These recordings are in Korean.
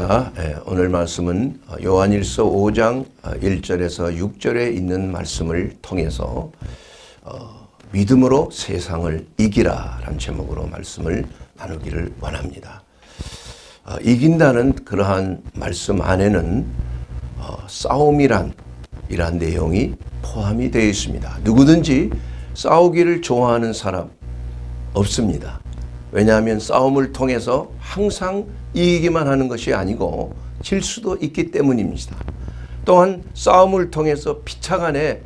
반갑습니다. 오늘 말씀은 요한일서 5장 1절에서 6절에 있는 말씀을 통해서 믿음으로 세상을 이기라 라는 제목으로 말씀을 나누기를 원합니다. 이긴다는 그러한 말씀 안에는 싸움이란 이러한 내용이 포함이 되어 있습니다. 누구든지 싸우기를 좋아하는 사람 없습니다. 왜냐하면 싸움을 통해서 항상 이기기만 하는 것이 아니고 질 수도 있기 때문입니다. 또한 싸움을 통해서 피차간에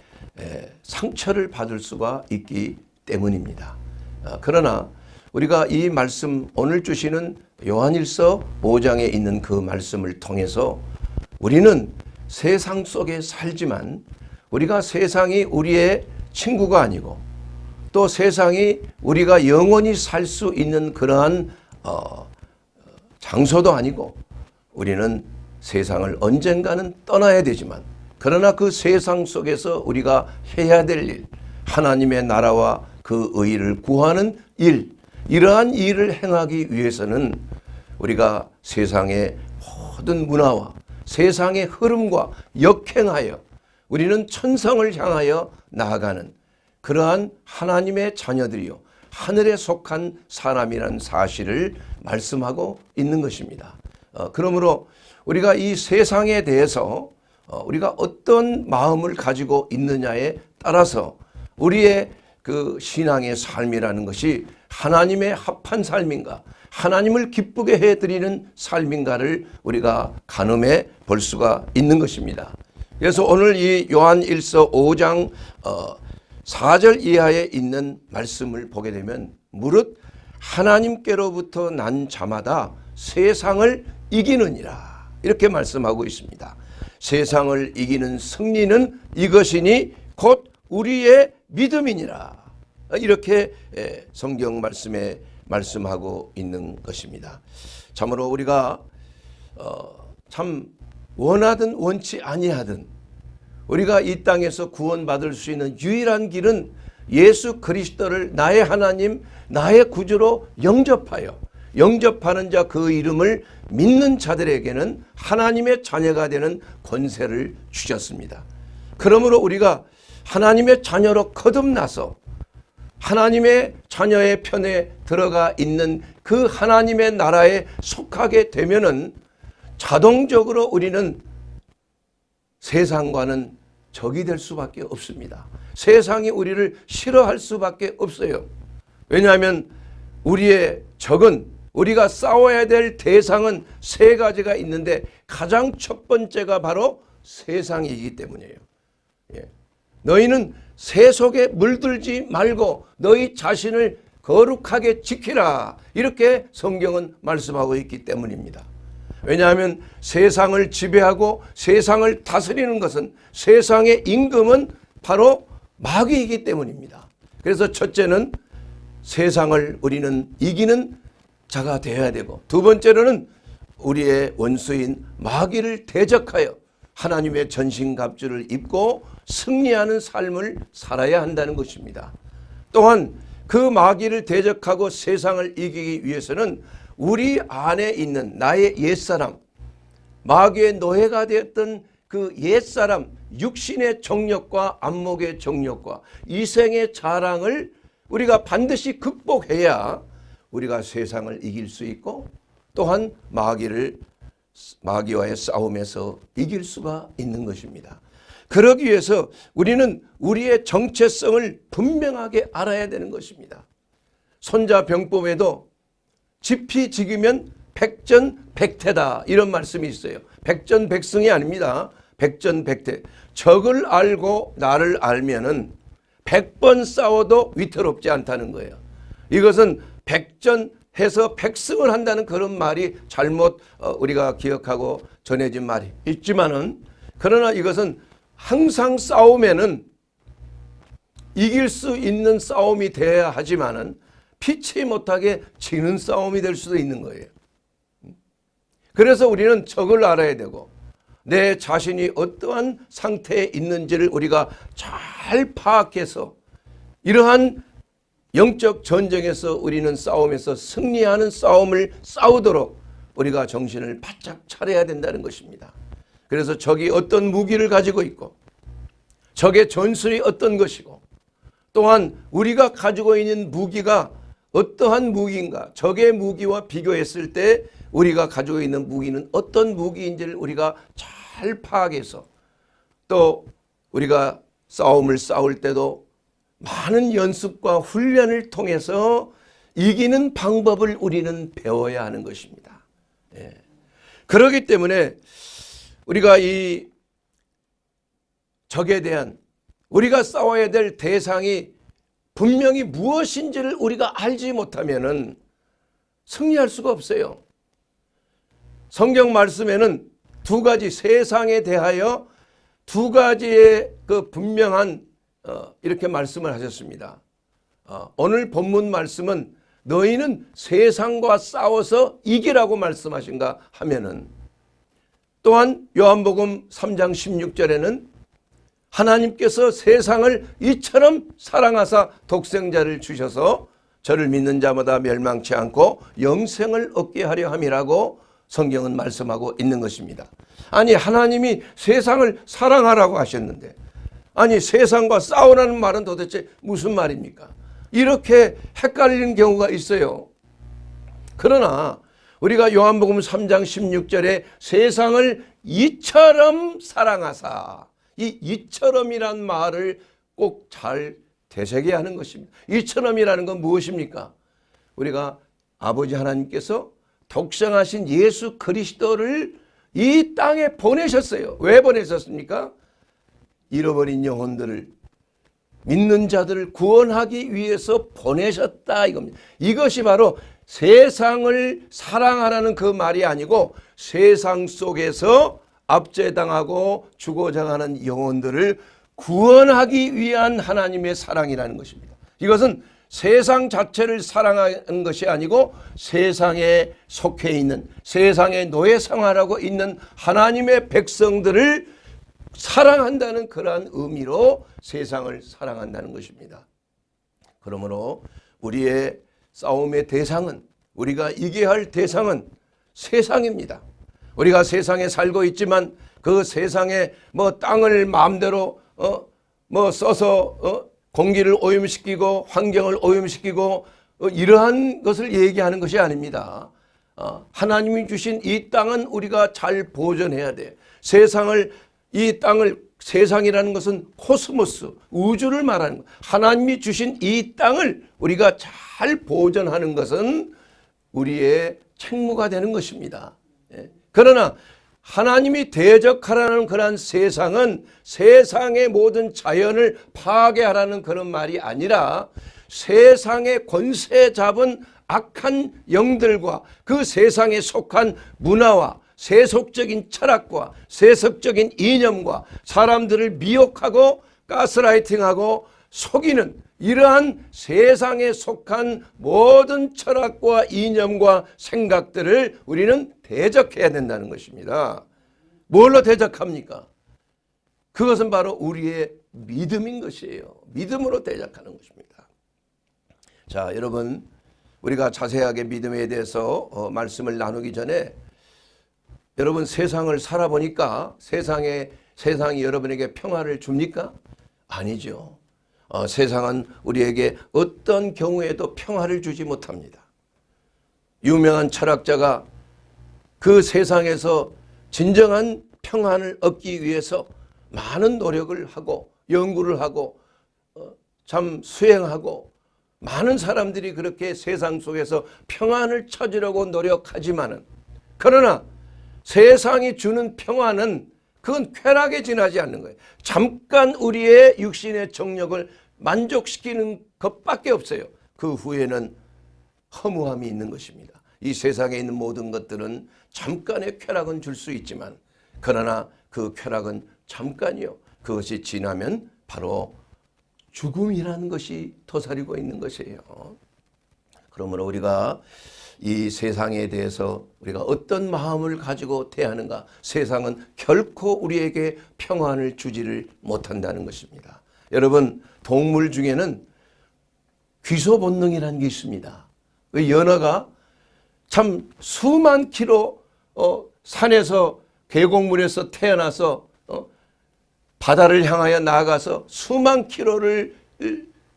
상처를 받을 수가 있기 때문입니다. 그러나 우리가 이 말씀 오늘 주시는 요한일서 5장에 있는 그 말씀을 통해서 우리는 세상 속에 살지만 우리가 세상이 우리의 친구가 아니고 또 세상이 우리가 영원히 살 수 있는 그러한 장소도 아니고 우리는 세상을 언젠가는 떠나야 되지만 그러나 그 세상 속에서 우리가 해야 될 일, 하나님의 나라와 그 의를 구하는 일, 이러한 일을 행하기 위해서는 우리가 세상의 모든 문화와 세상의 흐름과 역행하여 우리는 천성을 향하여 나아가는 그러한 하나님의 자녀들이요 하늘에 속한 사람이라는 사실을 말씀하고 있는 것입니다. 그러므로 우리가 이 세상에 대해서 우리가 어떤 마음을 가지고 있느냐에 따라서 우리의 그 신앙의 삶이라는 것이 하나님의 합한 삶인가, 하나님을 기쁘게 해드리는 삶인가를 우리가 가늠해 볼 수가 있는 것입니다. 그래서 오늘 이 요한일서 5장 4절 이하에 있는 말씀을 보게 되면 무릇 하나님께로부터 난 자마다 세상을 이기느니라 이렇게 말씀하고 있습니다. 세상을 이기는 승리는 이것이니 곧 우리의 믿음이니라 이렇게 성경 말씀에 말씀하고 있는 것입니다. 참으로 우리가 참 원하든 원치 아니하든 우리가 이 땅에서 구원받을 수 있는 유일한 길은 예수 그리스도를 나의 하나님, 나의 구주로 영접하는 자 그 이름을 믿는 자들에게는 하나님의 자녀가 되는 권세를 주셨습니다. 그러므로 우리가 하나님의 자녀로 거듭나서 하나님의 자녀의 편에 들어가 있는 그 하나님의 나라에 속하게 되면은 자동적으로 우리는 세상과는 적이 될 수밖에 없습니다. 세상이 우리를 싫어할 수밖에 없어요. 왜냐하면 우리의 적은 우리가 싸워야 될 대상은 세 가지가 있는데 가장 첫 번째가 바로 세상이기 때문이에요. 너희는 세 속에 물들지 말고 너희 자신을 거룩하게 지키라 이렇게 성경은 말씀하고 있기 때문입니다. 왜냐하면 세상을 지배하고 세상을 다스리는 것은 세상의 임금은 바로 마귀이기 때문입니다. 그래서 첫째는 세상을 우리는 이기는 자가 되어야 되고 두 번째로는 우리의 원수인 마귀를 대적하여 하나님의 전신갑주를 입고 승리하는 삶을 살아야 한다는 것입니다. 또한 그 마귀를 대적하고 세상을 이기기 위해서는 우리 안에 있는 나의 옛사람, 마귀의 노예가 되었던 그 옛사람, 육신의 정욕과 안목의 정욕과 이생의 자랑을 우리가 반드시 극복해야 우리가 세상을 이길 수 있고 또한 마귀와의 싸움에서 이길 수가 있는 것입니다. 그러기 위해서 우리는 우리의 정체성을 분명하게 알아야 되는 것입니다. 손자병법에도 지피지기면 백전백태다 이런 말씀이 있어요. 백전백승이 아닙니다. 백전백태. 적을 알고 나를 알면은 100번 싸워도 위태롭지 않다는 거예요. 이것은 백전해서 백승을 한다는 그런 말이 잘못 우리가 기억하고 전해진 말이 있지만은 그러나 이것은 항상 싸우면은 이길 수 있는 싸움이 돼야 하지만은 피치 못하게 지는 싸움이 될 수도 있는 거예요. 그래서 우리는 적을 알아야 되고 내 자신이 어떠한 상태에 있는지를 우리가 잘 파악해서 이러한 영적 전쟁에서 우리는 싸움에서 승리하는 싸움을 싸우도록 우리가 정신을 바짝 차려야 된다는 것입니다. 그래서 적이 어떤 무기를 가지고 있고 적의 전술이 어떤 것이고 또한 우리가 가지고 있는 무기가 어떠한 무기인가, 적의 무기와 비교했을 때 우리가 가지고 있는 무기는 어떤 무기인지를 우리가 잘 파악해서 또 우리가 싸움을 싸울 때도 많은 연습과 훈련을 통해서 이기는 방법을 우리는 배워야 하는 것입니다. 예. 그렇기 때문에 우리가 이 적에 대한 우리가 싸워야 될 대상이 분명히 무엇인지를 우리가 알지 못하면은 승리할 수가 없어요. 성경 말씀에는 두 가지, 세상에 대하여 두 가지의 그 분명한 이렇게 말씀을 하셨습니다. 오늘 본문 말씀은 너희는 세상과 싸워서 이기라고 말씀하신가 하면은, 또한 요한복음 3장 16절에는 하나님께서 세상을 이처럼 사랑하사 독생자를 주셔서 저를 믿는 자마다 멸망치 않고 영생을 얻게 하려 함이라고 성경은 말씀하고 있는 것입니다. 아니, 하나님이 세상을 사랑하라고 하셨는데, 아니 세상과 싸우라는 말은 도대체 무슨 말입니까? 이렇게 헷갈리는 경우가 있어요. 그러나 우리가 요한복음 3장 16절에 세상을 이처럼 사랑하사, 이 이처럼이란 말을 꼭 잘 되새겨야 하는 것입니다. 이처럼이라는 건 무엇입니까? 우리가 아버지 하나님께서 독생하신 예수 그리스도를 이 땅에 보내셨어요. 왜 보내셨습니까? 잃어버린 영혼들을, 믿는 자들을 구원하기 위해서 보내셨다 이겁니다. 이것이 바로 세상을 사랑하라는 그 말이 아니고 세상 속에서 압제당하고 죽어져가는 영혼들을 구원하기 위한 하나님의 사랑이라는 것입니다. 이것은 세상 자체를 사랑하는 것이 아니고 세상에 속해 있는, 세상의 노예 생활하고 있는 하나님의 백성들을 사랑한다는 그러한 의미로 세상을 사랑한다는 것입니다. 그러므로 우리의 싸움의 대상은, 우리가 이겨야 할 대상은 세상입니다. 우리가 세상에 살고 있지만 그 세상에 땅을 마음대로 써서 공기를 오염시키고 환경을 오염시키고 이러한 것을 얘기하는 것이 아닙니다. 하나님이 주신 이 땅은 우리가 잘 보존해야 돼. 이 땅을, 세상이라는 것은 코스모스, 우주를 말하는 것. 하나님이 주신 이 땅을 우리가 잘 보존하는 것은 우리의 책무가 되는 것입니다. 그러나 하나님이 대적하라는 그런 세상은 세상의 모든 자연을 파괴하라는 그런 말이 아니라 세상의 권세 잡은 악한 영들과 그 세상에 속한 문화와 세속적인 철학과 세속적인 이념과 사람들을 미혹하고 가스라이팅하고 속이는 이러한 세상에 속한 모든 철학과 이념과 생각들을 우리는 대적해야 된다는 것입니다. 뭘로 대적합니까? 그것은 바로 우리의 믿음인 것이에요. 믿음으로 대적하는 것입니다. 자, 여러분, 우리가 자세하게 믿음에 대해서 말씀을 나누기 전에 여러분, 세상을 살아보니까 세상이 여러분에게 평화를 줍니까? 아니죠. 세상은 우리에게 어떤 경우에도 평화를 주지 못합니다. 유명한 철학자가 그 세상에서 진정한 평안을 얻기 위해서 많은 노력을 하고 연구를 하고 참 수행하고 많은 사람들이 그렇게 세상 속에서 평안을 찾으려고 노력하지만은, 그러나 세상이 주는 평안은 그건 쾌락에 지나지 않는 거예요. 잠깐 우리의 육신의 정욕을 만족시키는 것밖에 없어요. 그 후에는 허무함이 있는 것입니다. 이 세상에 있는 모든 것들은 잠깐의 쾌락은 줄 수 있지만, 그러나 그 쾌락은 잠깐이요. 그것이 지나면 바로 죽음이라는 것이 도사리고 있는 것이에요. 그러므로 우리가 이 세상에 대해서 우리가 어떤 마음을 가지고 대하는가, 세상은 결코 우리에게 평안을 주지를 못한다는 것입니다. 여러분, 동물 중에는 귀소 본능이라는 게 있습니다. 그 연어가 참 수만 킬로 산에서 계곡물에서 태어나서 바다를 향하여 나아가서 수만 킬로를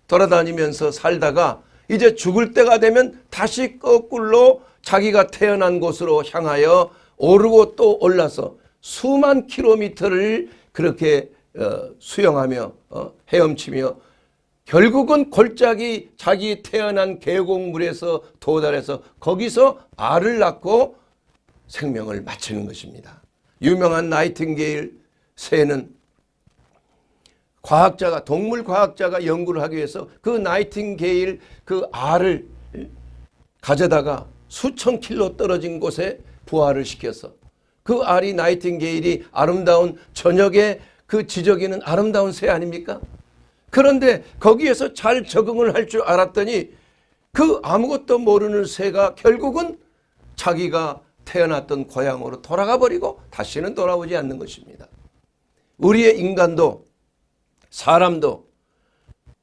돌아다니면서 살다가 이제 죽을 때가 되면 다시 거꾸로 자기가 태어난 곳으로 향하여 오르고 또 올라서 수만 킬로미터를 그렇게 수영하며 헤엄치며 결국은 골짜기 자기 태어난 계곡물에서 도달해서 거기서 알을 낳고 생명을 마치는 것입니다. 유명한 나이팅게일 새는 동물 과학자가 연구를 하기 위해서 그 나이팅게일 그 알을 가져다가 수천 킬로 떨어진 곳에 부화를 시켜서 그 알이 나이팅게일이 아름다운 저녁에 그 지저귀는 아름다운 새 아닙니까? 그런데 거기에서 잘 적응을 할 줄 알았더니 그 아무것도 모르는 새가 결국은 자기가 태어났던 고향으로 돌아가 버리고 다시는 돌아오지 않는 것입니다. 우리의 인간도 사람도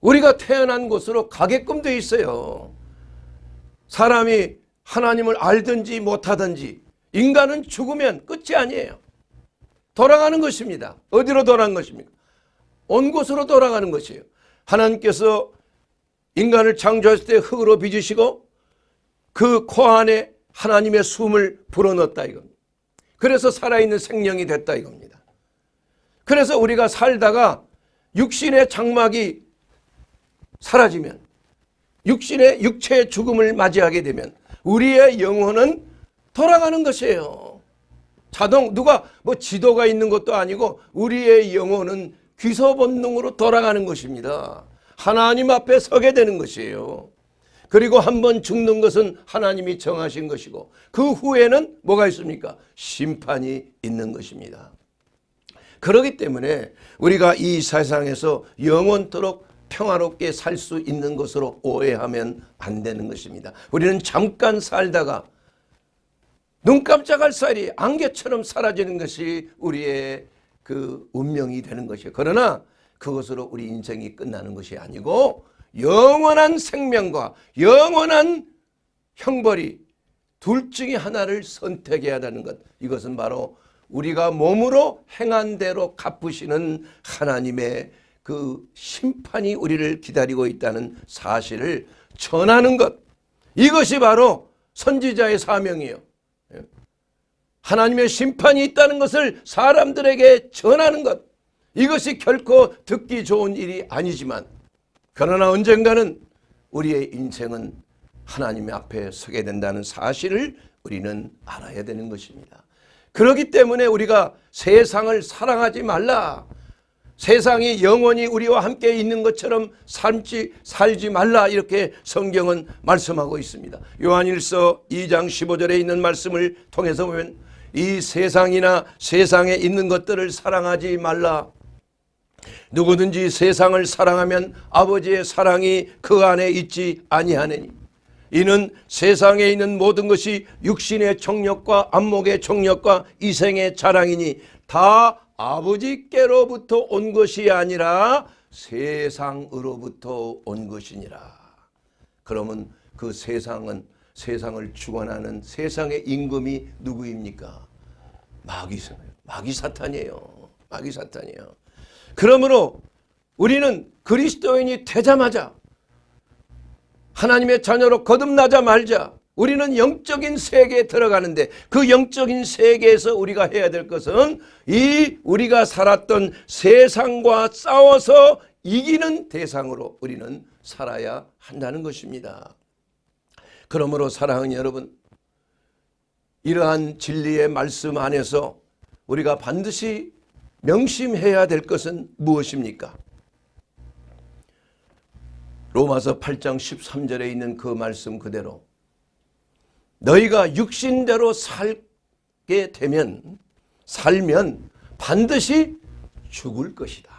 우리가 태어난 곳으로 가게끔 되어 있어요. 사람이 하나님을 알든지 못하든지 인간은 죽으면 끝이 아니에요. 돌아가는 것입니다. 어디로 돌아가는 것입니까? 온 곳으로 돌아가는 것이에요. 하나님께서 인간을 창조했을 때 흙으로 빚으시고 그 코 안에 하나님의 숨을 불어넣었다 이겁니다. 그래서 살아있는 생명이 됐다 이겁니다. 그래서 우리가 살다가 육신의 장막이 사라지면 육체의 죽음을 맞이하게 되면 우리의 영혼은 돌아가는 것이에요. 누가 지도가 있는 것도 아니고 우리의 영혼은 귀소 본능으로 돌아가는 것입니다. 하나님 앞에 서게 되는 것이에요. 그리고 한번 죽는 것은 하나님이 정하신 것이고 그 후에는 뭐가 있습니까? 심판이 있는 것입니다. 그렇기 때문에 우리가 이 세상에서 영원토록 평화롭게 살 수 있는 것으로 오해하면 안 되는 것입니다. 우리는 잠깐 살다가 눈 깜짝할 사이 안개처럼 사라지는 것이 우리의 그 운명이 되는 것이에요. 그러나 그것으로 우리 인생이 끝나는 것이 아니고 영원한 생명과 영원한 형벌이 둘 중에 하나를 선택해야 하는 것, 이것은 바로 우리가 몸으로 행한 대로 갚으시는 하나님의 그 심판이 우리를 기다리고 있다는 사실을 전하는 것, 이것이 바로 선지자의 사명이에요. 하나님의 심판이 있다는 것을 사람들에게 전하는 것, 이것이 결코 듣기 좋은 일이 아니지만 그러나 언젠가는 우리의 인생은 하나님 앞에 서게 된다는 사실을 우리는 알아야 되는 것입니다. 그렇기 때문에 우리가 세상을 사랑하지 말라, 세상이 영원히 우리와 함께 있는 것처럼 살지 말라, 이렇게 성경은 말씀하고 있습니다. 요한일서 2장 15절에 있는 말씀을 통해서 보면 이 세상이나 세상에 있는 것들을 사랑하지 말라. 누구든지 세상을 사랑하면 아버지의 사랑이 그 안에 있지 아니하느니 이는 세상에 있는 모든 것이 육신의 정욕과 안목의 정욕과 이생의 자랑이니 다 아버지께로부터 온 것이 아니라 세상으로부터 온 것이니라. 그러면 그 세상은, 세상을 주관하는 세상의 임금이 누구입니까? 마귀 사탄이에요. 마귀 사탄이에요. 그러므로 우리는 그리스도인이 되자마자, 하나님의 자녀로 거듭나자마자 우리는 영적인 세계에 들어가는데, 그 영적인 세계에서 우리가 해야 될 것은 이 우리가 살았던 세상과 싸워서 이기는 대상으로 우리는 살아야 한다는 것입니다. 그러므로 사랑하는 여러분, 이러한 진리의 말씀 안에서 우리가 반드시 명심해야 될 것은 무엇입니까? 로마서 8장 13절에 있는 그 말씀 그대로 너희가 육신대로 살면 반드시 죽을 것이다.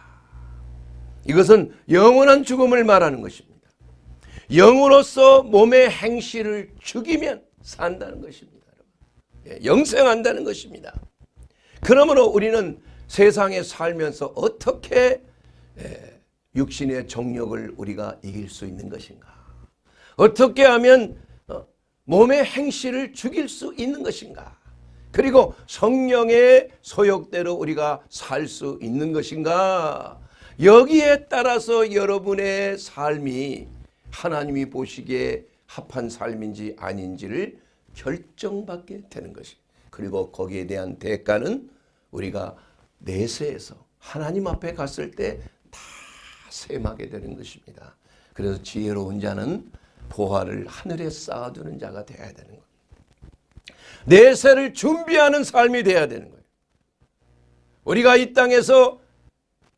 이것은 영원한 죽음을 말하는 것입니다. 영으로서 몸의 행실을 죽이면 산다는 것입니다. 영생한다는 것입니다. 그러므로 우리는 세상에 살면서 어떻게 육신의 정욕을 우리가 이길 수 있는 것인가? 어떻게 하면 몸의 행실을 죽일 수 있는 것인가? 그리고 성령의 소욕대로 우리가 살 수 있는 것인가? 여기에 따라서 여러분의 삶이 하나님이 보시기에 합한 삶인지 아닌지를 결정받게 되는 것이. 그리고 거기에 대한 대가는 우리가 내세에서 하나님 앞에 갔을 때 다 셈하게 되는 것입니다. 그래서 지혜로운 자는 보화를 하늘에 쌓아두는 자가 되어야 되는 거예요. 내세를 준비하는 삶이 되어야 되는 거예요. 우리가 이 땅에서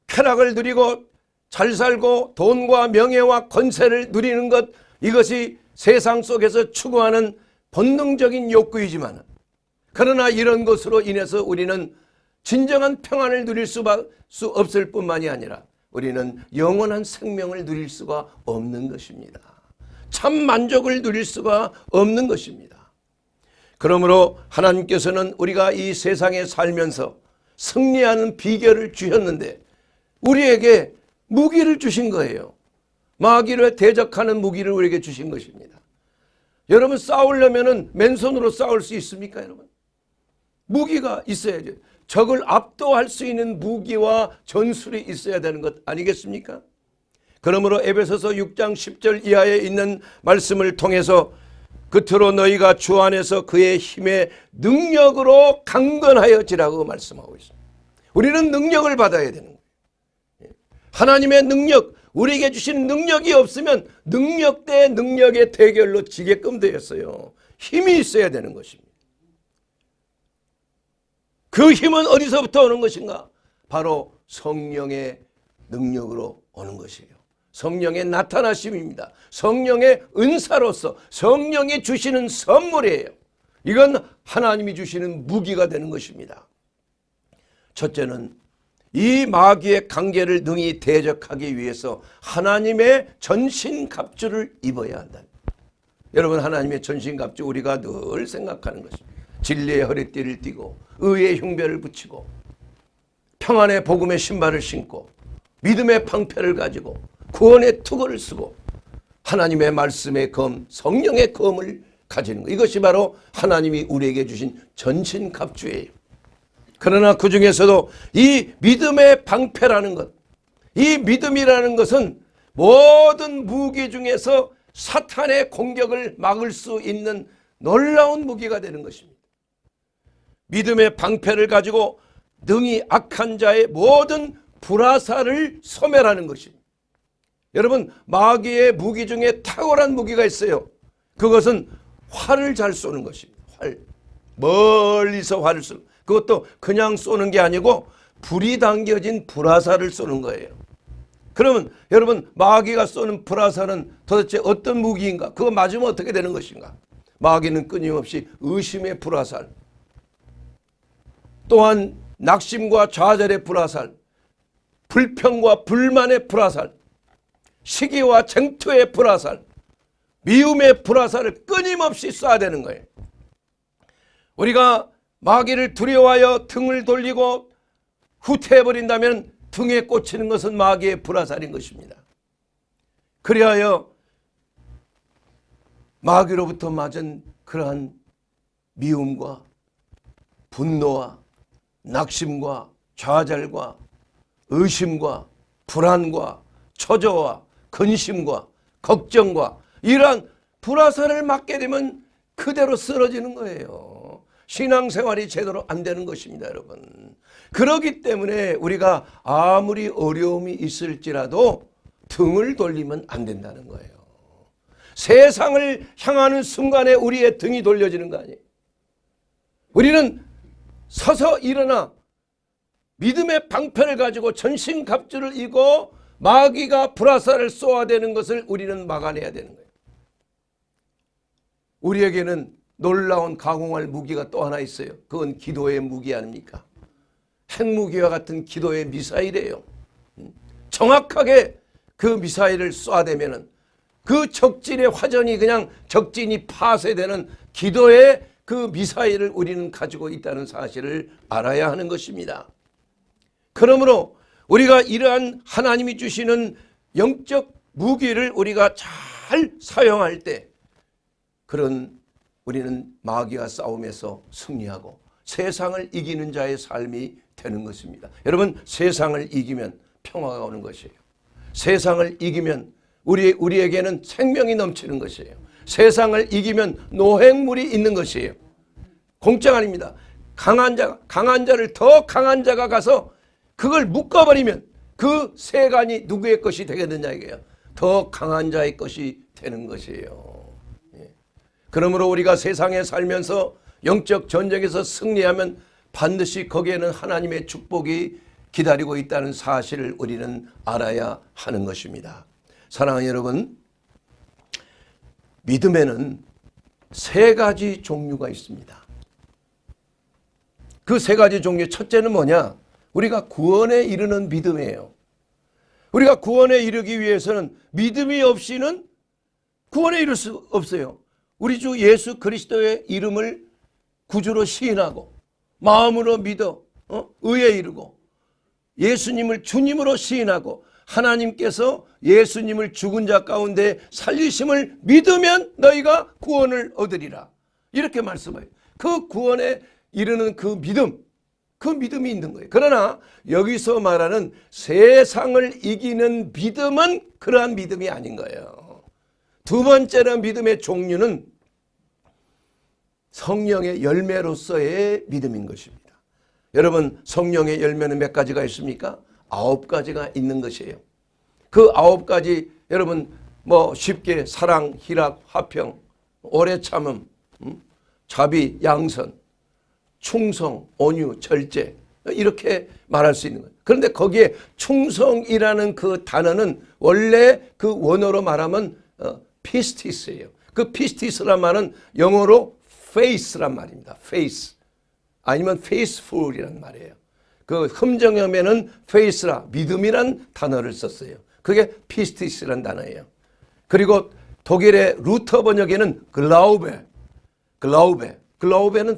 쾌락을 누리고 잘 살고 돈과 명예와 권세를 누리는 것, 이것이 세상 속에서 추구하는 본능적인 욕구이지만, 그러나 이런 것으로 인해서 우리는 진정한 평안을 누릴 수 없을 뿐만이 아니라 우리는 영원한 생명을 누릴 수가 없는 것입니다. 참 만족을 누릴 수가 없는 것입니다. 그러므로 하나님께서는 우리가 이 세상에 살면서 승리하는 비결을 주셨는데 우리에게 무기를 주신 거예요. 마귀를 대적하는 무기를 우리에게 주신 것입니다. 여러분, 싸우려면 맨손으로 싸울 수 있습니까, 여러분? 무기가 있어야죠. 적을 압도할 수 있는 무기와 전술이 있어야 되는 것 아니겠습니까? 그러므로 에베소서 6장 10절 이하에 있는 말씀을 통해서 끝으로 너희가 주 안에서 그의 힘의 능력으로 강건하여지라고 말씀하고 있습니다. 우리는 능력을 받아야 되는 거예요. 하나님의 능력, 우리에게 주신 능력이 없으면 능력 대 능력의 대결로 지게끔 되었어요. 힘이 있어야 되는 것입니다. 그 힘은 어디서부터 오는 것인가? 바로 성령의 능력으로 오는 것이에요. 성령의 나타나심입니다. 성령의 은사로서 성령이 주시는 선물이에요. 이건 하나님이 주시는 무기가 되는 것입니다. 첫째는 이 마귀의 관계를 능히 대적하기 위해서 하나님의 전신갑주를 입어야 한다. 여러분, 하나님의 전신갑주 우리가 늘 생각하는 것입니다. 진리의 허리띠를 띠고 의의 흉배를 붙이고 평안의 복음의 신발을 신고 믿음의 방패를 가지고 구원의 투구를 쓰고 하나님의 말씀의 검, 성령의 검을 가지는 것. 이것이 바로 하나님이 우리에게 주신 전신갑주예요. 그러나 그 중에서도 이 믿음의 방패라는 것, 이 믿음이라는 것은 모든 무기 중에서 사탄의 공격을 막을 수 있는 놀라운 무기가 되는 것입니다. 믿음의 방패를 가지고 능히 악한 자의 모든 불화살을 소멸하는 것입니다. 여러분, 마귀의 무기 중에 탁월한 무기가 있어요. 그것은 활을 잘 쏘는 것입니다. 활. 멀리서 활을 쏘는, 그것도 그냥 쏘는 게 아니고 불이 당겨진 불화살을 쏘는 거예요. 그러면 여러분, 마귀가 쏘는 불화살은 도대체 어떤 무기인가? 그거 맞으면 어떻게 되는 것인가? 마귀는 끊임없이 의심의 불화살, 또한 낙심과 좌절의 불화살, 불평과 불만의 불화살, 시기와 쟁투의 불화살, 미움의 불화살을 끊임없이 쏴대는 거예요. 우리가 마귀를 두려워하여 등을 돌리고 후퇴해버린다면 등에 꽂히는 것은 마귀의 불화살인 것입니다. 그리하여 마귀로부터 맞은 그러한 미움과 분노와 낙심과 좌절과 의심과 불안과 초조와 근심과 걱정과 이러한 불화살을 맞게 되면 그대로 쓰러지는 거예요. 신앙생활이 제대로 안 되는 것입니다, 여러분. 그렇기 때문에 우리가 아무리 어려움이 있을지라도 등을 돌리면 안 된다는 거예요. 세상을 향하는 순간에 우리의 등이 돌려지는 거 아니에요. 우리는 서서 일어나 믿음의 방패를 가지고 전신갑주를 입고 마귀가 불화살을 쏘아대는 것을 우리는 막아내야 되는 거예요. 우리에게는 놀라운 가공할 무기가 또 하나 있어요. 그건 기도의 무기 아닙니까? 핵무기와 같은 기도의 미사일이에요. 정확하게 그 미사일을 쏘아대면은 그 적진의 화전이 그냥 적진이 파쇄되는 기도의 그 미사일을 우리는 가지고 있다는 사실을 알아야 하는 것입니다. 그러므로 우리가 이러한 하나님이 주시는 영적 무기를 우리가 잘 사용할 때 그런 우리는 마귀와 싸움에서 승리하고 세상을 이기는 자의 삶이 되는 것입니다. 여러분, 세상을 이기면 평화가 오는 것이에요. 세상을 이기면 우리에게는 생명이 넘치는 것이에요. 세상을 이기면 노획물이 있는 것이에요. 공짜가 아닙니다. 강한 자를 더 강한 자가 가서 그걸 묶어버리면 그 세간이 누구의 것이 되게 되냐 이게요. 더 강한 자의 것이 되는 것이에요. 그러므로 우리가 세상에 살면서 영적 전쟁에서 승리하면 반드시 거기에는 하나님의 축복이 기다리고 있다는 사실을 우리는 알아야 하는 것입니다. 사랑하는 여러분, 믿음에는 세 가지 종류가 있습니다. 그 세 가지 종류, 첫째는 뭐냐? 우리가 구원에 이르는 믿음이에요. 우리가 구원에 이르기 위해서는 믿음이 없이는 구원에 이를 수 없어요. 우리 주 예수 그리스도의 이름을 구주로 시인하고 마음으로 믿어 의에 이르고 예수님을 주님으로 시인하고 하나님께서 예수님을 죽은 자 가운데 살리심을 믿으면 너희가 구원을 얻으리라. 이렇게 말씀해요. 그 구원에 이르는 그 믿음이 있는 거예요. 그러나 여기서 말하는 세상을 이기는 믿음은 그러한 믿음이 아닌 거예요. 두 번째는 믿음의 종류는 성령의 열매로서의 믿음인 것입니다. 여러분, 성령의 열매는 몇 가지가 있습니까? 9가지가 있는 것이에요. 그 9가지, 여러분 쉽게 사랑, 희락, 화평, 오래 참음, 자비, 양선, 충성, 온유, 절제, 이렇게 말할 수 있는 거예요. 그런데 거기에 충성이라는 그 단어는 원래 그 원어로 말하면 피스티스예요. 그 피스티스란 말은 영어로 face란 말입니다. face 아니면 faithful이란 말이에요. 그 흠정음에는 face라 믿음이란 단어를 썼어요. 그게 피스티스란 단어예요. 그리고 독일의 루터 번역에는 글라우베는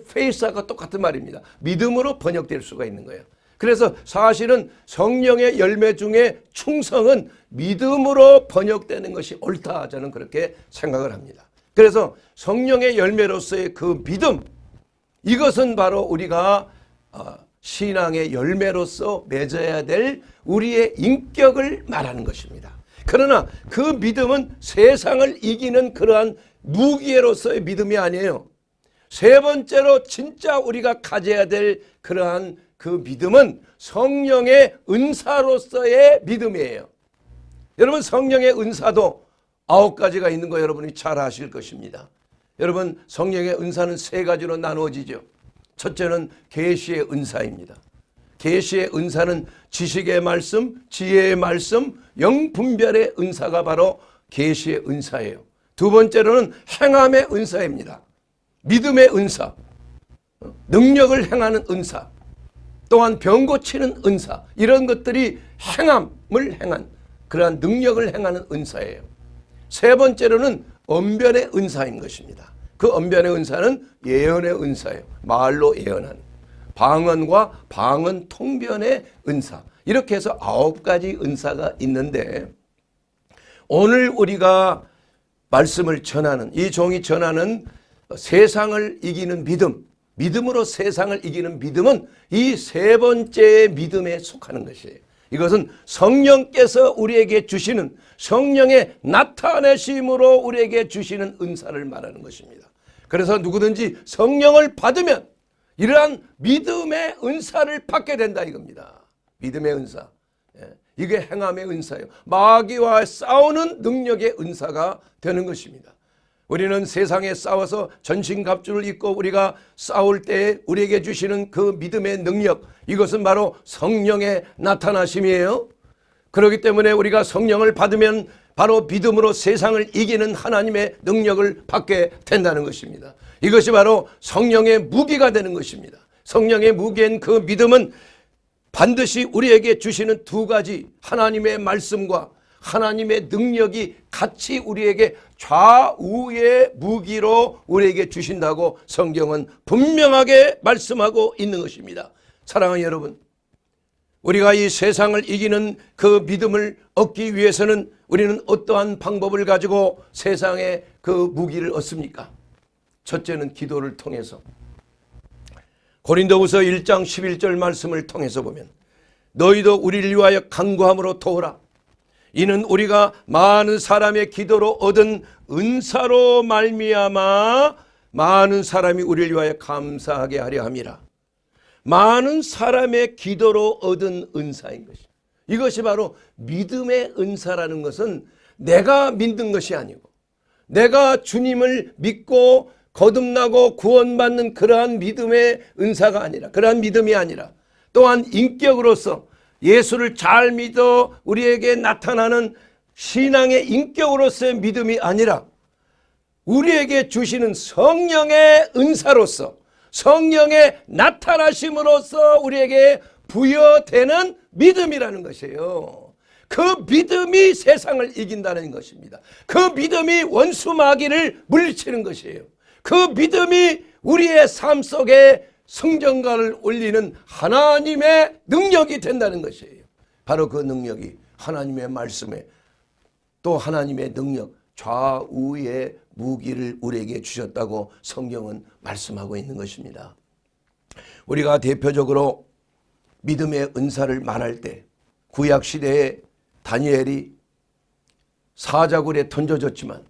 face하고 똑같은 말입니다. 믿음으로 번역될 수가 있는 거예요. 그래서 사실은 성령의 열매 중에 충성은 믿음으로 번역되는 것이 옳다, 저는 그렇게 생각을 합니다. 그래서 성령의 열매로서의 그 믿음, 이것은 바로 우리가 신앙의 열매로서 맺어야 될 우리의 인격을 말하는 것입니다. 그러나 그 믿음은 세상을 이기는 그러한 무기로서의 믿음이 아니에요. 세 번째로 진짜 우리가 가져야 될 그러한 그 믿음은 성령의 은사로서의 믿음이에요. 여러분, 성령의 은사도 9가지가 있는 거 여러분이 잘 아실 것입니다. 여러분, 성령의 은사는 3가지로 나누어지죠. 첫째는 계시의 은사입니다. 계시의 은사는 지식의 말씀, 지혜의 말씀, 영분별의 은사가 바로 계시의 은사예요. 두 번째로는 행함의 은사입니다. 믿음의 은사, 능력을 행하는 은사, 또한 병 고치는 은사, 이런 것들이 행함을 행한 그러한 능력을 행하는 은사예요. 세 번째로는 언변의 은사인 것입니다. 그 언변의 은사는 예언의 은사예요. 말로 예언한 방언과 방언 통변의 은사, 이렇게 해서 9가지 은사가 있는데, 오늘 우리가 말씀을 전하는 이 종이 전하는 세상을 이기는 믿음, 믿음으로 세상을 이기는 믿음은 이 세 번째 믿음에 속하는 것이에요. 이것은 성령께서 우리에게 주시는, 성령의 나타내심으로 우리에게 주시는 은사를 말하는 것입니다. 그래서 누구든지 성령을 받으면 이러한 믿음의 은사를 받게 된다 이겁니다. 믿음의 은사, 이게 행함의 은사예요. 마귀와 싸우는 능력의 은사가 되는 것입니다. 우리는 세상에 싸워서 전신갑주를 입고 우리가 싸울 때 우리에게 주시는 그 믿음의 능력, 이것은 바로 성령의 나타나심이에요. 그렇기 때문에 우리가 성령을 받으면 바로 믿음으로 세상을 이기는 하나님의 능력을 받게 된다는 것입니다. 이것이 바로 성령의 무기가 되는 것입니다. 성령의 무기인 그 믿음은 반드시 우리에게 주시는 2가지 하나님의 말씀과 하나님의 능력이 같이 우리에게 좌우의 무기로 우리에게 주신다고 성경은 분명하게 말씀하고 있는 것입니다. 사랑하는 여러분, 우리가 이 세상을 이기는 그 믿음을 얻기 위해서는 우리는 어떠한 방법을 가지고 세상의 그 무기를 얻습니까? 첫째는 기도를 통해서, 고린도후서 1장 11절 말씀을 통해서 보면 너희도 우리를 위하여 간구함으로 도우라. 이는 우리가 많은 사람의 기도로 얻은 은사로 말미암아 많은 사람이 우리를 위하여 감사하게 하려 함이라. 많은 사람의 기도로 얻은 은사인 것입니다. 이것이 바로 믿음의 은사라는 것은 내가 믿는 것이 아니고 내가 주님을 믿고 거듭나고 구원받는 그러한 믿음의 은사가 아니라, 그러한 믿음이 아니라, 또한 인격으로서 예수를 잘 믿어 우리에게 나타나는 신앙의 인격으로서의 믿음이 아니라 우리에게 주시는 성령의 은사로서, 성령의 나타나심으로써 우리에게 부여되는 믿음이라는 것이에요. 그 믿음이 세상을 이긴다는 것입니다. 그 믿음이 원수 마귀를 물리치는 것이에요. 그 믿음이 우리의 삶 속에 성전가를 올리는 하나님의 능력이 된다는 것이에요. 바로 그 능력이 하나님의 말씀에, 또 하나님의 능력, 좌우의 무기를 우리에게 주셨다고 성경은 말씀하고 있는 것입니다. 우리가 대표적으로 믿음의 은사를 말할 때 구약시대에 다니엘이 사자굴에 던져졌지만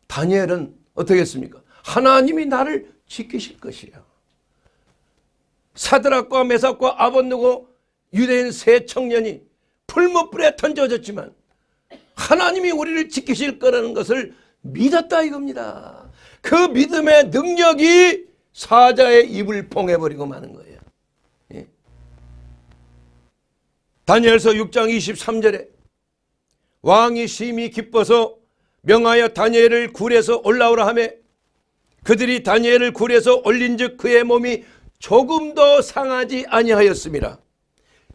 다니엘은 어떻게 했습니까? 하나님이 나를 지키실 것이야. 사드락과 메삭과 아벳느고 유대인 세 청년이 풀무불에 던져졌지만 하나님이 우리를 지키실 거라는 것을 믿었다 이겁니다. 그 믿음의 능력이 사자의 입을 봉해버리고 마는 거예요. 예. 다니엘서 6장 23절에 왕이 심히 기뻐서 명하여 다니엘을 굴에서 올라오라 하며 그들이 다니엘을 굴에서 올린즉 그의 몸이 조금도 상하지 아니하였습니다.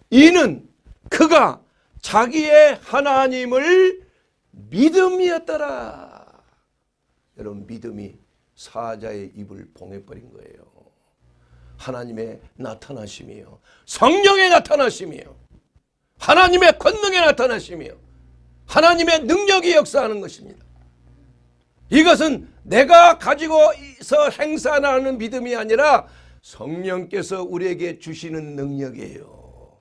이는 그가 자기의 하나님을 믿음이었더라. 여러분, 믿음이 사자의 입을 봉해버린 거예요. 하나님의 나타나심이요, 성령의 나타나심이요, 하나님의 권능의 나타나심이요, 하나님의 능력이 역사하는 것입니다. 이것은 내가 가지고서 행사하는 믿음이 아니라 성령께서 우리에게 주시는 능력이에요.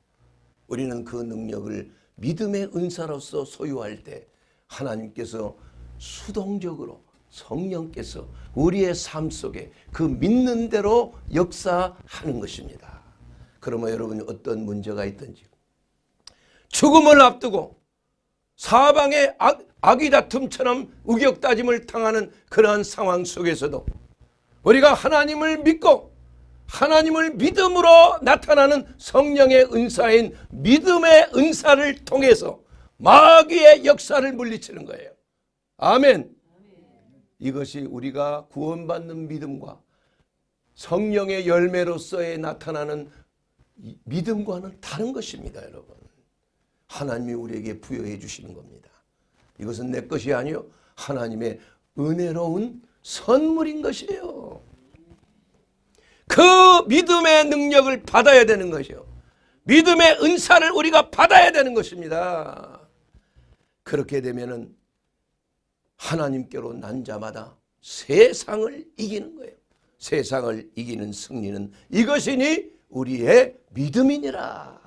우리는 그 능력을 믿음의 은사로서 소유할 때 하나님께서 수동적으로, 성령께서 우리의 삶 속에 그 믿는 대로 역사하는 것입니다. 그러면 여러분이 어떤 문제가 있든지, 죽음을 앞두고 사방의 아귀다툼처럼 우격다짐을 당하는 그러한 상황 속에서도 우리가 하나님을 믿고 하나님을 믿음으로 나타나는 성령의 은사인 믿음의 은사를 통해서 마귀의 역사를 물리치는 거예요. 아멘. 이것이 우리가 구원받는 믿음과 성령의 열매로서의 나타나는 믿음과는 다른 것입니다, 여러분. 하나님이 우리에게 부여해 주시는 겁니다. 이것은 내 것이 아니요 하나님의 은혜로운 선물인 것이에요. 그 믿음의 능력을 받아야 되는 것이요, 믿음의 은사를 우리가 받아야 되는 것입니다. 그렇게 되면은 하나님께로 난 자마다 세상을 이기는 거예요. 세상을 이기는 승리는 이것이니 우리의 믿음이니라.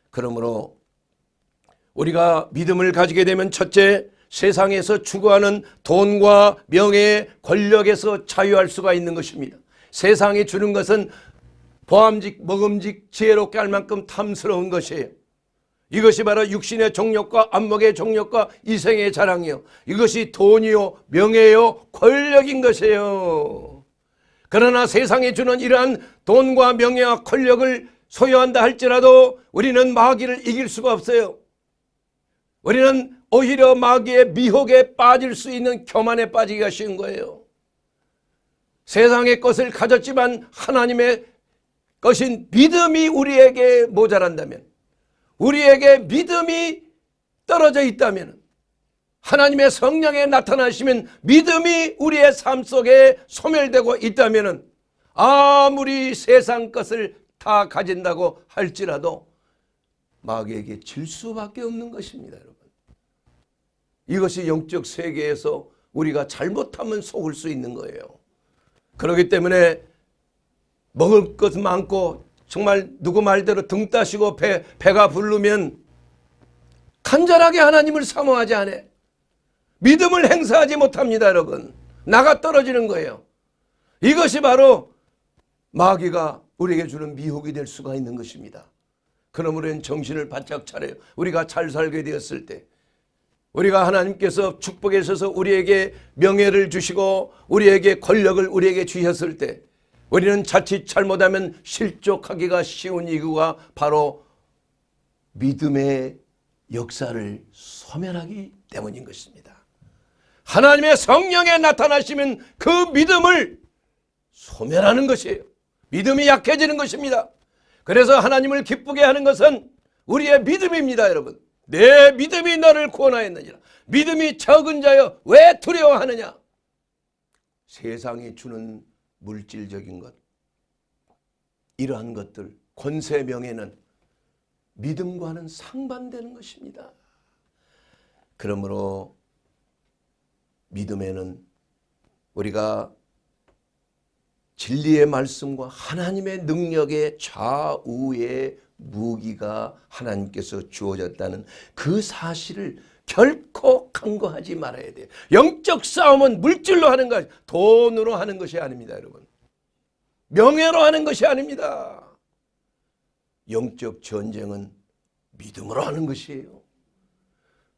그러므로 우리가 믿음을 가지게 되면 첫째, 세상에서 추구하는 돈과 명예, 권력에서 자유할 수가 있는 것입니다. 세상이 주는 것은 보암직, 먹음직, 지혜롭게 할 만큼 탐스러운 것이에요. 이것이 바로 육신의 정욕과 안목의 정욕과 이생의 자랑이요, 이것이 돈이요, 명예요, 권력인 것이에요. 그러나 세상이 주는 이러한 돈과 명예와 권력을 소유한다 할지라도 우리는 마귀를 이길 수가 없어요. 우리는 오히려 마귀의 미혹에 빠질 수 있는 교만에 빠지기가 쉬운 거예요. 세상의 것을 가졌지만 하나님의 것인 믿음이 우리에게 모자란다면, 우리에게 믿음이 떨어져 있다면, 하나님의 성령에 나타나시면 믿음이 우리의 삶 속에 소멸되고 있다면 아무리 세상 것을 다 가진다고 할지라도 마귀에게 질 수밖에 없는 것입니다, 여러분. 이것이 영적 세계에서 우리가 잘못하면 속을 수 있는 거예요. 그렇기 때문에 먹을 것 많고 정말 누구 말대로 등 따시고 배가 부르면 간절하게 하나님을 사모하지 않아. 믿음을 행사하지 못합니다, 여러분. 나가 떨어지는 거예요. 이것이 바로 마귀가 우리에게 주는 미혹이 될 수가 있는 것입니다. 그러므로 정신을 바짝 차려요. 우리가 잘 살게 되었을 때, 우리가 하나님께서 축복에 있어서 우리에게 명예를 주시고 우리에게 권력을 우리에게 주셨을 때, 우리는 자칫 잘못하면 실족하기가 쉬운 이유가 바로 믿음의 역사를 소멸하기 때문인 것입니다. 하나님의 성령에 나타나시면 그 믿음을 소멸하는 것이에요. 믿음이 약해지는 것입니다. 그래서 하나님을 기쁘게 하는 것은 우리의 믿음입니다, 여러분. 내 믿음이 너를 구원하였느니라. 믿음이 적은 자여 왜 두려워하느냐. 세상이 주는 물질적인 것, 이러한 것들, 권세, 명예는 믿음과는 상반되는 것입니다. 그러므로 믿음에는 우리가 진리의 말씀과 하나님의 능력의 좌우의 무기가 하나님께서 주어졌다는 그 사실을 결코 간과하지 말아야 돼요. 영적 싸움은 물질로 하는 것, 돈으로 하는 것이 아닙니다, 여러분. 명예로 하는 것이 아닙니다. 영적 전쟁은 믿음으로 하는 것이에요.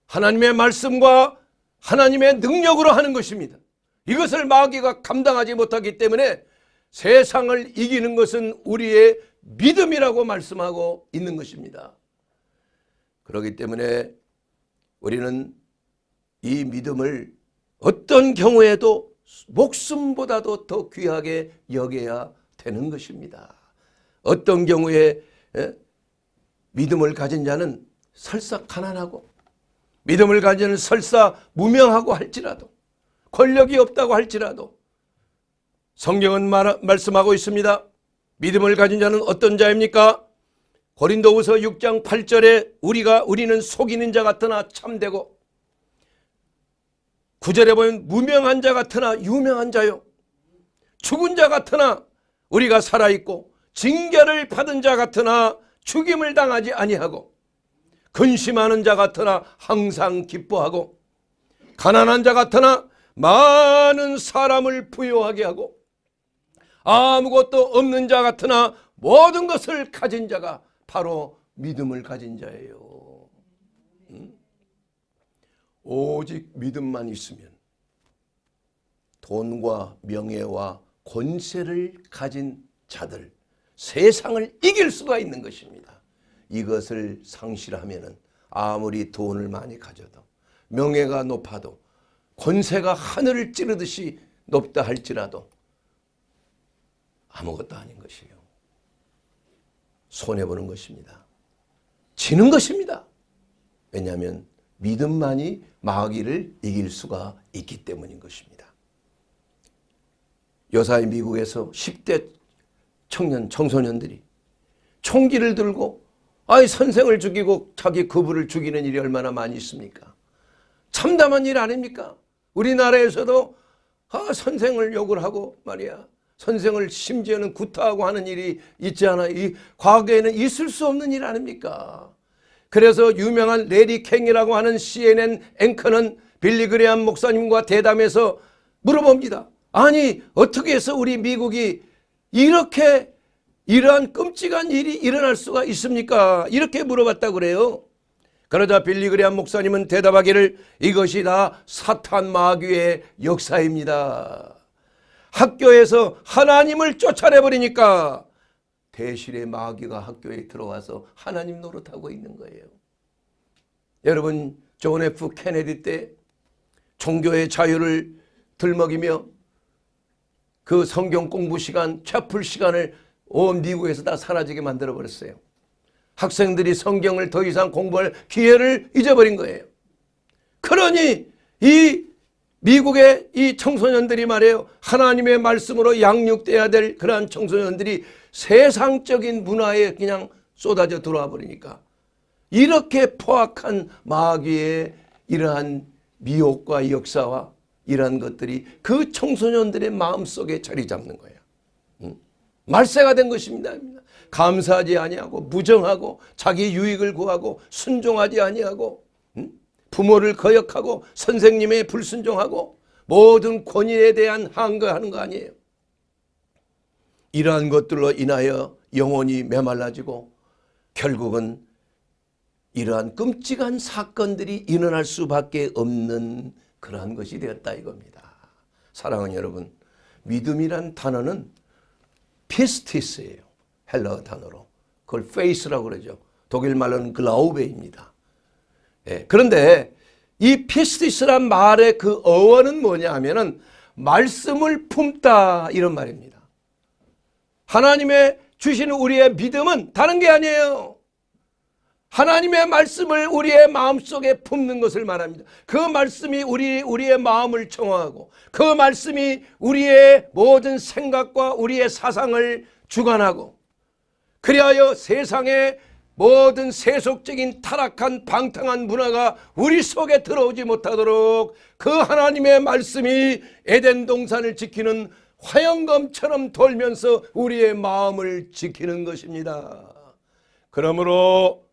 하나님의 말씀과 하나님의 능력으로 하는 것입니다. 이것을 마귀가 감당하지 못하기 때문에 세상을 이기는 것은 우리의 믿음이라고 말씀하고 있는 것입니다. 그렇기 때문에 우리는 이 믿음을 어떤 경우에도 목숨보다도 더 귀하게 여겨야 되는 것입니다. 어떤 경우에 믿음을 가진 자는 설사 가난하고, 믿음을 가진 자는 설사 무명하고 할지라도, 권력이 없다고 할지라도 성경은 말씀하고 있습니다. 믿음을 가진 자는 어떤 자입니까? 고린도후서 6장 8절에 우리는 속이는 자 같으나 참되고, 9절에 보면 무명한 자 같으나 유명한 자요, 죽은 자 같으나 우리가 살아있고, 징계를 받은 자 같으나 죽임을 당하지 아니하고, 근심하는 자 같으나 항상 기뻐하고, 가난한 자 같으나 많은 사람을 부유하게 하고, 아무것도 없는 자 같으나 모든 것을 가진 자가 바로 믿음을 가진 자예요. 오직 믿음만 있으면 돈과 명예와 권세를 가진 자들, 세상을 이길 수가 있는 것입니다. 이것을 상실하면은 아무리 돈을 많이 가져도, 명예가 높아도, 권세가 하늘을 찌르듯이 높다 할지라도 아무것도 아닌 것이에요. 손해보는 것입니다. 지는 것입니다. 왜냐하면 믿음만이 마귀를 이길 수가 있기 때문인 것입니다. 요사이 미국에서 10대 청소년들이 총기를 들고 선생을 죽이고 자기 그부를 죽이는 일이 얼마나 많이 있습니까? 참담한 일 아닙니까? 우리나라에서도 선생을 욕을 하고 말이야, 선생을 심지어는 구타하고 하는 일이 있지 않아? 이 과거에는 있을 수 없는 일 아닙니까? 그래서 유명한 레리 캥이라고 하는 CNN 앵커는 빌리 그레함 목사님과 대담해서 물어봅니다. 아니, 어떻게 해서 우리 미국이 이렇게 이러한 끔찍한 일이 일어날 수가 있습니까? 이렇게 물어봤다고 그래요. 그러자 빌리 그레함 목사님은 대답하기를, 이것이 다 사탄 마귀의 역사입니다. 학교에서 하나님을 쫓아내버리니까 대실의 마귀가 학교에 들어와서 하나님 노릇하고 있는 거예요. 여러분, 존 F 케네디 때 종교의 자유를 들먹이며 그 성경 공부 시간, 채플 시간을 온 미국에서 다 사라지게 만들어버렸어요. 학생들이 성경을 더 이상 공부할 기회를 잊어버린 거예요. 그러니 이 미국의 이 청소년들이 말이에요, 하나님의 말씀으로 양육돼야 될 그러한 청소년들이 세상적인 문화에 그냥 쏟아져 들어와 버리니까 이렇게 포악한 마귀의 이러한 미혹과 역사와 이러한 것들이 그 청소년들의 마음속에 자리 잡는 거예요. 말세가 된 것입니다. 감사하지 아니하고 부정하고 자기 유익을 구하고 순종하지 아니하고 부모를 거역하고 선생님에 불순종하고 모든 권위에 대한 항거하는 거 아니에요. 이러한 것들로 인하여 영혼이 메말라지고 결국은 이러한 끔찍한 사건들이 일어날 수밖에 없는 그러한 것이 되었다 이겁니다. 사랑하는 여러분, 믿음이란 단어는 피스티스예요. 헬라어 단어로. 그걸 페이스라고 그러죠. 독일 말로는 글라우베입니다. 예, 그런데 이 피스티스란 말의 그 어원은 뭐냐 하면은 말씀을 품다 이런 말입니다. 하나님의 주시는 우리의 믿음은 다른 게 아니에요. 하나님의 말씀을 우리의 마음속에 품는 것을 말합니다. 그 말씀이 우리의 마음을 정화하고 그 말씀이 우리의 모든 생각과 우리의 사상을 주관하고 그리하여 세상의 모든 세속적인 타락한 방탕한 문화가 우리 속에 들어오지 못하도록 그 하나님의 말씀이 에덴 동산을 지키는 화영검처럼 돌면서 우리의 마음을 지키는 것입니다. 그러므로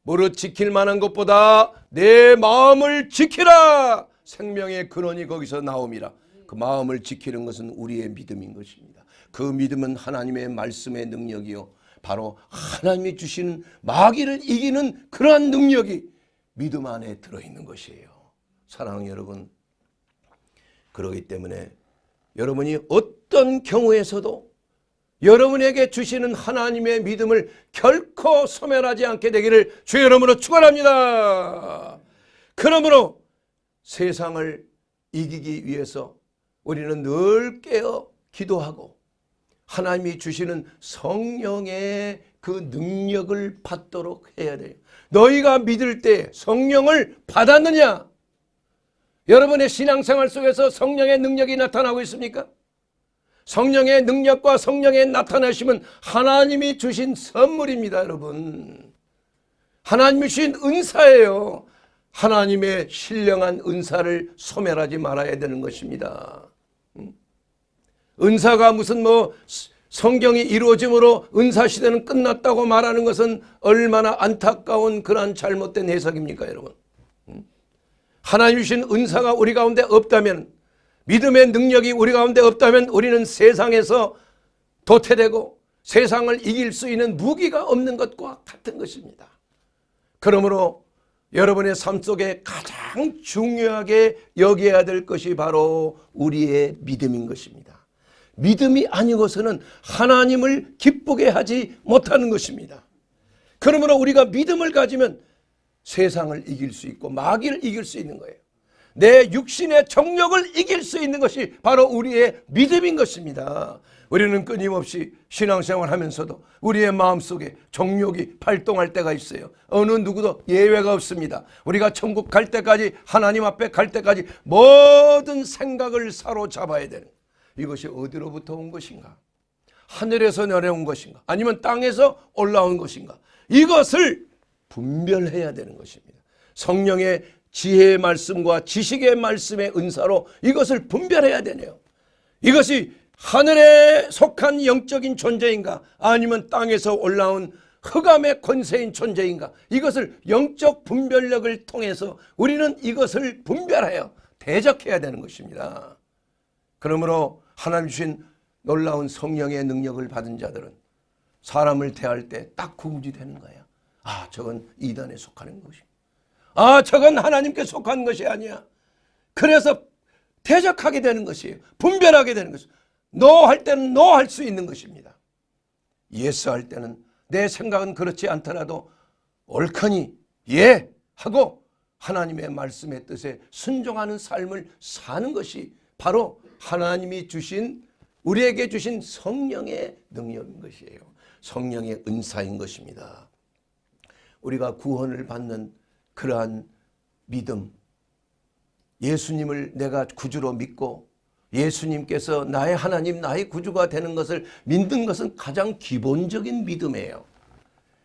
무릇 지킬 만한 것보다 내 마음을 지키라. 생명의 근원이 거기서 나옵니다. 그 마음을 지키는 것은 우리의 믿음인 것입니다. 그 믿음은 하나님의 말씀의 능력이요, 바로 하나님이 주시는 마귀를 이기는 그러한 능력이 믿음 안에 들어있는 것이에요. 사랑하는 여러분, 그렇기 때문에 여러분이 어떤 경우에서도 여러분에게 주시는 하나님의 믿음을 결코 소멸하지 않게 되기를 주의 이름으로 축원합니다. 그러므로 세상을 이기기 위해서 우리는 늘 깨어 기도하고 하나님이 주시는 성령의 그 능력을 받도록 해야 돼요. 너희가 믿을 때 성령을 받았느냐? 여러분의 신앙생활 속에서 성령의 능력이 나타나고 있습니까? 성령의 능력과 성령의 나타나심은 하나님이 주신 선물입니다, 여러분. 하나님이 주신 은사예요. 하나님의 신령한 은사를 소멸하지 말아야 되는 것입니다. 은사가 무슨 성경이 이루어짐으로 은사시대는 끝났다고 말하는 것은 얼마나 안타까운 그러한 잘못된 해석입니까, 여러분? 하나님 주신 은사가 우리 가운데 없다면, 믿음의 능력이 우리 가운데 없다면 우리는 세상에서 도태되고 세상을 이길 수 있는 무기가 없는 것과 같은 것입니다. 그러므로 여러분의 삶 속에 가장 중요하게 여겨야 될 것이 바로 우리의 믿음인 것입니다. 믿음이 아니고서는 하나님을 기쁘게 하지 못하는 것입니다. 그러므로 우리가 믿음을 가지면 세상을 이길 수 있고 마귀를 이길 수 있는 거예요. 내 육신의 정욕을 이길 수 있는 것이 바로 우리의 믿음인 것입니다. 우리는 끊임없이 신앙생활 하면서도 우리의 마음속에 정욕이 발동할 때가 있어요. 어느 누구도 예외가 없습니다. 우리가 천국 갈 때까지, 하나님 앞에 갈 때까지 모든 생각을 사로잡아야 되는, 이것이 어디로부터 온 것인가? 하늘에서 내려온 것인가? 아니면 땅에서 올라온 것인가? 이것을 분별해야 되는 것입니다. 성령의 지혜의 말씀과 지식의 말씀의 은사로 이것을 분별해야 되네요. 이것이 하늘에 속한 영적인 존재인가, 아니면 땅에서 올라온 흑암의 권세인 존재인가, 이것을 영적 분별력을 통해서 우리는 이것을 분별하여 대적해야 되는 것입니다. 그러므로 하나님 주신 놀라운 성령의 능력을 받은 자들은 사람을 대할 때 딱 구분이 되는 거예요. 아, 저건 이단에 속하는 것입니다. 아, 저건 하나님께 속한 것이 아니야. 그래서 대적하게 되는 것이에요. 분별하게 되는 것이에요. 노 할 때는 노 할 수 있는 것입니다. 예스 할 때는 내 생각은 그렇지 않더라도 옳거니 예 하고 하나님의 말씀의 뜻에 순종하는 삶을 사는 것이 바로 하나님이 주신, 우리에게 주신 성령의 능력인 것이에요. 성령의 은사인 것입니다. 우리가 구원을 받는 그러한 믿음, 예수님을 내가 구주로 믿고 예수님께서 나의 하나님, 나의 구주가 되는 것을 믿는 것은 가장 기본적인 믿음이에요.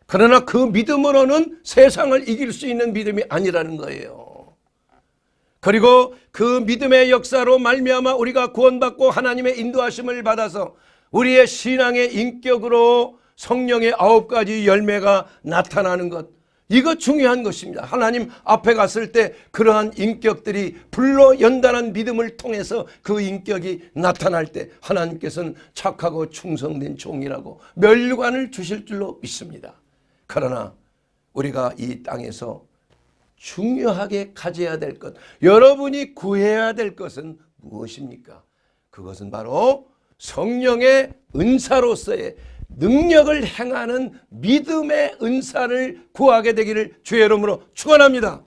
그러나 그 믿음으로는 세상을 이길 수 있는 믿음이 아니라는 거예요. 그리고 그 믿음의 역사로 말미암아 우리가 구원받고 하나님의 인도하심을 받아서 우리의 신앙의 인격으로 성령의 9가지 열매가 나타나는 것, 이거 중요한 것입니다. 하나님 앞에 갔을 때 그러한 인격들이 불로 연단한 믿음을 통해서 그 인격이 나타날 때 하나님께서는 착하고 충성된 종이라고 멸관을 주실 줄로 믿습니다. 그러나 우리가 이 땅에서 중요하게 가져야 될 것, 여러분이 구해야 될 것은 무엇입니까? 그것은 바로 성령의 은사로서의 능력을 행하는 믿음의 은사를 구하게 되기를 주의 이름으로 축원합니다.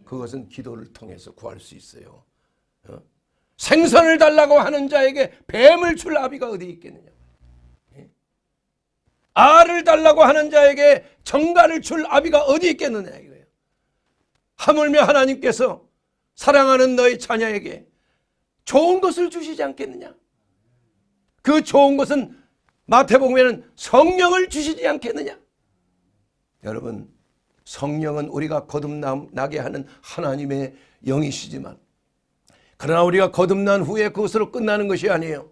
그것은 기도를 통해서 구할 수 있어요. 생선을 달라고 하는 자에게 뱀을 줄 아비가 어디 있겠느냐. 알을 달라고 하는 자에게 정갈을 줄 아비가 어디 있겠느냐 이거예요. 하물며 하나님께서 사랑하는 너희 자녀에게 좋은 것을 주시지 않겠느냐. 그 좋은 것은 마태복음에는 성령을 주시지 않겠느냐. 여러분, 성령은 우리가 거듭나게 하는 하나님의 영이시지만, 그러나 우리가 거듭난 후에 그것으로 끝나는 것이 아니에요.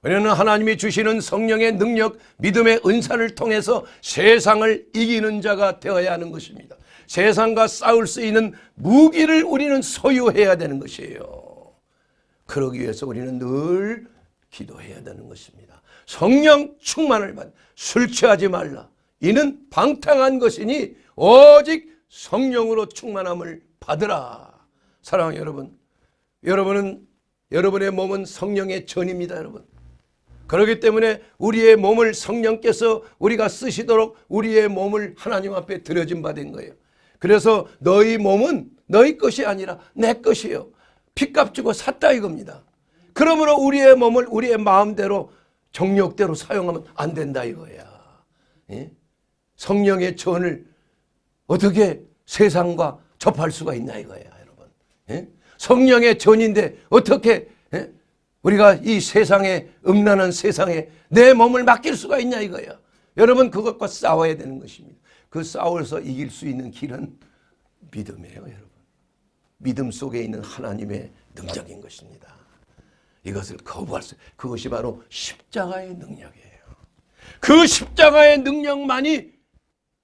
우리는 하나님이 주시는 성령의 능력, 믿음의 은사를 통해서 세상을 이기는 자가 되어야 하는 것입니다. 세상과 싸울 수 있는 무기를 우리는 소유해야 되는 것이에요. 그러기 위해서 우리는 늘 기도해야 되는 것입니다. 성령 충만을 받아 술 취하지 말라. 이는 방탕한 것이니 오직 성령으로 충만함을 받으라. 사랑하는 여러분, 여러분의 몸은 성령의 전입니다. 여러분, 그렇기 때문에 우리의 몸을 성령께서 우리가 쓰시도록 우리의 몸을 하나님 앞에 드려진 바 된 거예요. 그래서 너희 몸은 너희 것이 아니라 내 것이에요. 핏값 주고 샀다 이겁니다. 그러므로 우리의 몸을 우리의 마음대로 정욕대로 사용하면 안 된다 이거야. 예? 성령의 전을 어떻게 세상과 접할 수가 있나 이거야, 여러분. 예? 성령의 전인데 어떻게 우리가 이 세상에, 음란한 세상에 내 몸을 맡길 수가 있냐 이거야. 여러분, 그것과 싸워야 되는 것입니다. 그 싸워서 이길 수 있는 길은 믿음이에요, 여러분. 믿음 속에 있는 하나님의 능력인 것입니다. 이것을 거부할 수, 그것이 바로 십자가의 능력이에요. 그 십자가의 능력만이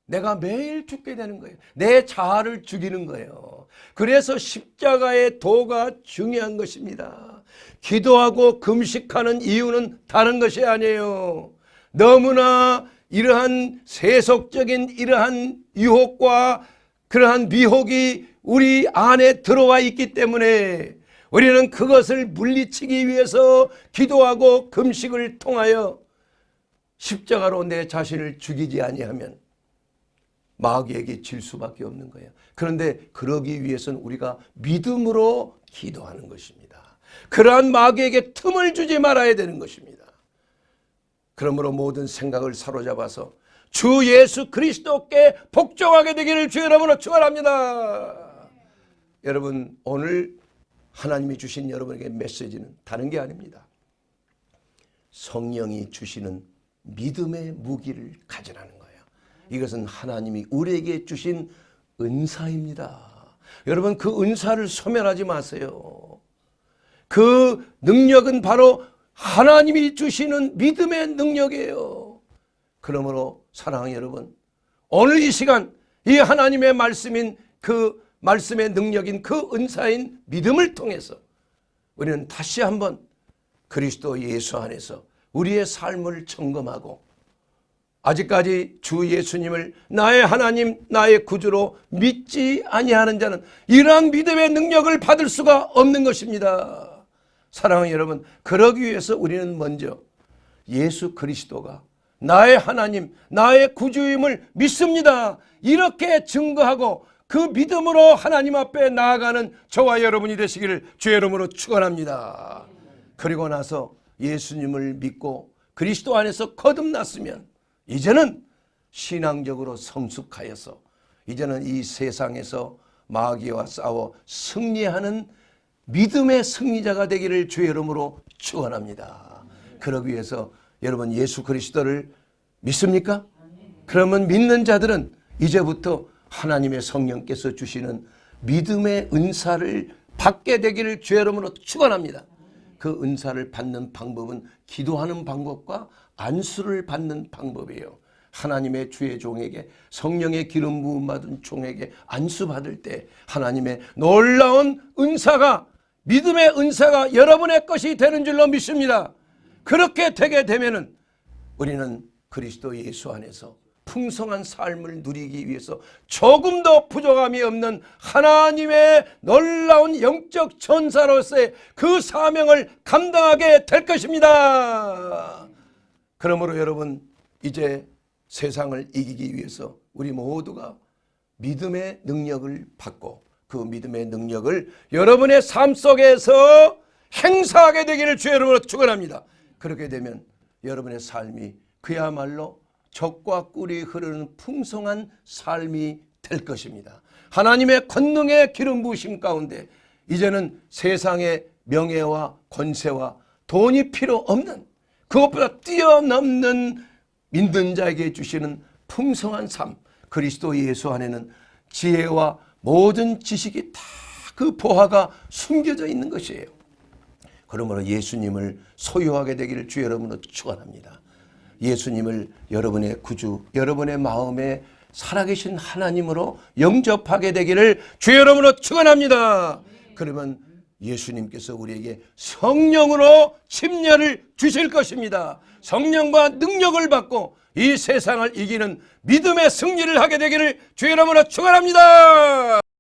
내가 매일 죽게 되는 거예요. 내 자아를 죽이는 거예요. 그래서 십자가의 도가 중요한 것입니다. 기도하고 금식하는 이유는 다른 것이 아니에요. 너무나 이러한 세속적인 이러한 유혹과 그러한 미혹이 우리 안에 들어와 있기 때문에 우리는 그것을 물리치기 위해서 기도하고 금식을 통하여 십자가로 내 자신을 죽이지 아니하면 마귀에게 질 수밖에 없는 거예요. 그런데 그러기 위해서는 우리가 믿음으로 기도하는 것입니다. 그러한 마귀에게 틈을 주지 말아야 되는 것입니다. 그러므로 모든 생각을 사로잡아서 주 예수 그리스도께 복종하게 되기를 주의 이름으로 축원합니다. 여러분, 오늘 하나님이 주신 여러분에게 메시지는 다른 게 아닙니다. 성령이 주시는 믿음의 무기를 가지라는 거예요. 이것은 하나님이 우리에게 주신 은사입니다. 여러분, 그 은사를 소멸하지 마세요. 그 능력은 바로 하나님이 주시는 믿음의 능력이에요. 그러므로 사랑하는 여러분, 오늘 이 시간 이 하나님의 말씀인 그 말씀의 능력인 그 은사인 믿음을 통해서 우리는 다시 한번 그리스도 예수 안에서 우리의 삶을 점검하고 아직까지 주 예수님을 나의 하나님, 나의 구주로 믿지 아니하는 자는 이러한 믿음의 능력을 받을 수가 없는 것입니다. 사랑하는 여러분, 그러기 위해서 우리는 먼저 예수 그리스도가 나의 하나님, 나의 구주임을 믿습니다. 이렇게 증거하고 그 믿음으로 하나님 앞에 나아가는 저와 여러분이 되시기를 주의 이름으로 축원합니다. 그리고 나서 예수님을 믿고 그리스도 안에서 거듭났으면 이제는 신앙적으로 성숙하여서 이제는 이 세상에서 마귀와 싸워 승리하는 믿음의 승리자가 되기를 주의 이름으로 축원합니다. 그러기 위해서 여러분, 예수 그리스도를 믿습니까? 그러면 믿는 자들은 이제부터 하나님의 성령께서 주시는 믿음의 은사를 받게 되기를 주의 이름으로 축원합니다. 그 은사를 받는 방법은 기도하는 방법과 안수를 받는 방법이에요. 하나님의 주의 종에게, 성령의 기름 부음 받은 종에게 안수 받을 때 하나님의 놀라운 은사가, 믿음의 은사가 여러분의 것이 되는 줄로 믿습니다. 그렇게 되게 되면은 우리는 그리스도 예수 안에서 풍성한 삶을 누리기 위해서 조금도 부족함이 없는 하나님의 놀라운 영적 전사로서의 그 사명을 감당하게 될 것입니다. 그러므로 여러분, 이제 세상을 이기기 위해서 우리 모두가 믿음의 능력을 받고 그 믿음의 능력을 여러분의 삶 속에서 행사하게 되기를 주의 이름으로 축원합니다. 그렇게 되면 여러분의 삶이 그야말로 젖과 꿀이 흐르는 풍성한 삶이 될 것입니다. 하나님의 권능의 기름 부으심 가운데 이제는 세상의 명예와 권세와 돈이 필요 없는, 그것보다 뛰어넘는 믿는 자에게 주시는 풍성한 삶, 그리스도 예수 안에는 지혜와 모든 지식이 다 그 보화가 숨겨져 있는 것이에요. 그러므로 예수님을 소유하게 되기를 주의 이름으로 축원합니다. 예수님을 여러분의 구주, 여러분의 마음에 살아계신 하나님으로 영접하게 되기를 주의 이름으로 축원합니다. 그러면 예수님께서 우리에게 성령으로 침례를 주실 것입니다. 성령과 능력을 받고 이 세상을 이기는 믿음의 승리를 하게 되기를 주의 이름으로 축원합니다.